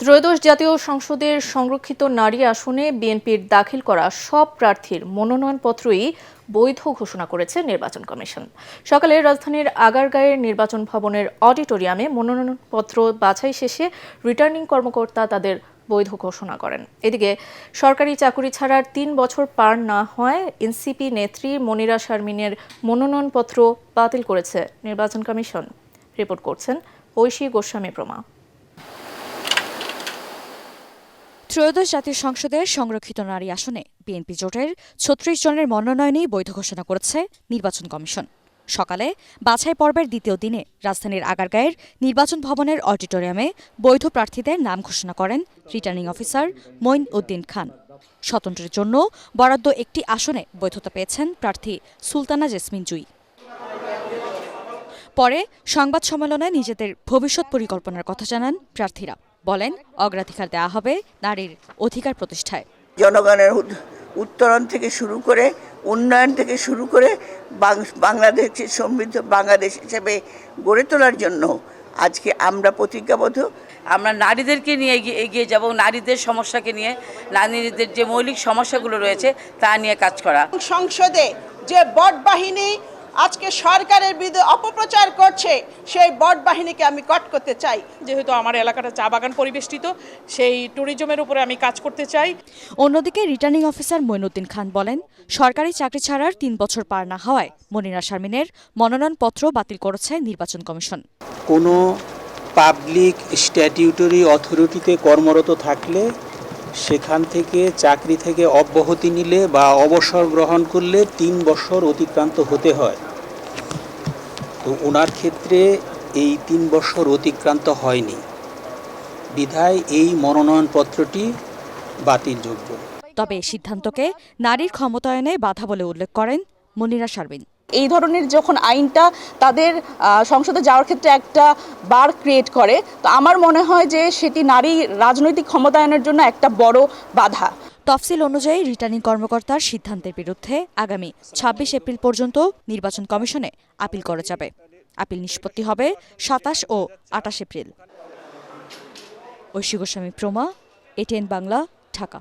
ত্রয়োদশ জাতীয় সংসদের সংরক্ষিত নারী আসনে বিএনপির দাখিল করা সব প্রার্থীর মনোনয়নপত্রই বৈধ ঘোষণা করেছে নির্বাচন কমিশন। সকালে রাজধানীর আগারগাঁওয়ের নির্বাচন ভবনের অডিটোরিয়ামে মনোনয়নপত্র বাছাই শেষে রিটার্নিং কর্মকর্তা তাদের বৈধ ঘোষণা করেন। এদিকে সরকারি চাকুরি ছাড়ার ৩ বছর পার না হওয়ায় এনসিপি নেত্রী মনিরা শারমিনের মনোনয়নপত্র বাতিল করেছে নির্বাচন কমিশন। রিপোর্ট করছেন ঐশী গোস্বামী প্রমা। ত্রয়োদশ জাতীয় সংসদের সংরক্ষিত নারী আসনে বিএনপি জোটের ৩৬ জনের মনোনয়নই বৈধ ঘোষণা করেছে নির্বাচন কমিশন। সকালে বাছাই পর্বের দ্বিতীয় দিনে রাজধানীর আগারগাঁওয়ের নির্বাচন ভবনের অডিটোরিয়ামে বৈধ প্রার্থীদের নাম ঘোষণা করেন রিটার্নিং অফিসার মঈন উদ্দিন খান। স্বতন্ত্রের জন্য বরাদ্দ একটি আসনে বৈধতা পেয়েছেন প্রার্থী সুলতানা জেসমিন জুই। পরে সংবাদ সম্মেলনে নিজেদের ভবিষ্যৎ পরিকল্পনার কথা জানান প্রার্থীরা। বলেন, অগ্রাধিকার দেওয়া হবে নারীর অধিকার প্রতিষ্ঠায়। জনগণের উত্তরণ থেকে শুরু করে উন্নয়ন থেকে শুরু করে বাংলাদেশের সমৃদ্ধ বাংলাদেশ হিসেবে গড়ে তোলার জন্য আজকে আমরা প্রতিজ্ঞাবদ্ধ। আমরা নারীদেরকে নিয়ে এগিয়ে যাব, নারীদের সমস্যাকে নিয়ে, নারীদের যে মৌলিক সমস্যাগুলো রয়েছে তা নিয়ে কাজ করা। সংসদে যে বট বাহিনী আজকে সরকারের বিরুদ্ধে অপপ্রচার করছে, সেই বট বাহিনীকে আমি কট করতে চাই। যেহেতু আমার এলাকাটা চা বাগান পরিবেষ্টিত, সেই ট্যুরিজমের উপরে আমি কাজ করতে চাই। অন্যদিকে রিটার্নিং অফিসার মঈন উদ্দিন খান বলেন, সরকারি চাকরি ছাড়ার 3 বছর পার না হওয়ায় মনিরা শারমিনের মনোনয়নপত্র বাতিল করেছে নির্বাচন কমিশন। কোনো পাবলিক স্ট্যাটিউটরি অথরিটিতে কর্মরত থাকলে সেখান থেকে চাকরি থেকে অব্যাহতি নিলে বা অবসর গ্রহণ করলে 3 বছর অতিক্রান্ত হতে হয়। তো ওনার ক্ষেত্রে এই 3 বছর অতিক্রান্ত হয়নি, বিধায় এই মনোনয়নপত্রটি বাতিলযোগ্য। তবে এই সিদ্ধান্তকে নারীর ক্ষমতায়নে বাধা বলে উল্লেখ করেন মনিরা শারমিন। এই ধরনের যখন আইনটা তাদের সংসদে যাওয়ার ক্ষেত্রে একটা বার ক্রিয়েট করে, তো আমার মনে হয় যে সেটি নারী রাজনৈতিক ক্ষমতায়নের জন্য একটা বড় বাধা। তফসিল অনুযায়ী রিটার্নিং কর্মকর্তার সিদ্ধান্তের বিরুদ্ধে আগামী 26 এপ্রিল পর্যন্ত নির্বাচন কমিশনে আপিল করা যাবে। আপিল নিষ্পত্তি হবে 27 ও 28 এপ্রিল। ঐশী গোস্বামী প্রমা, এটিএন বাংলা, ঢাকা।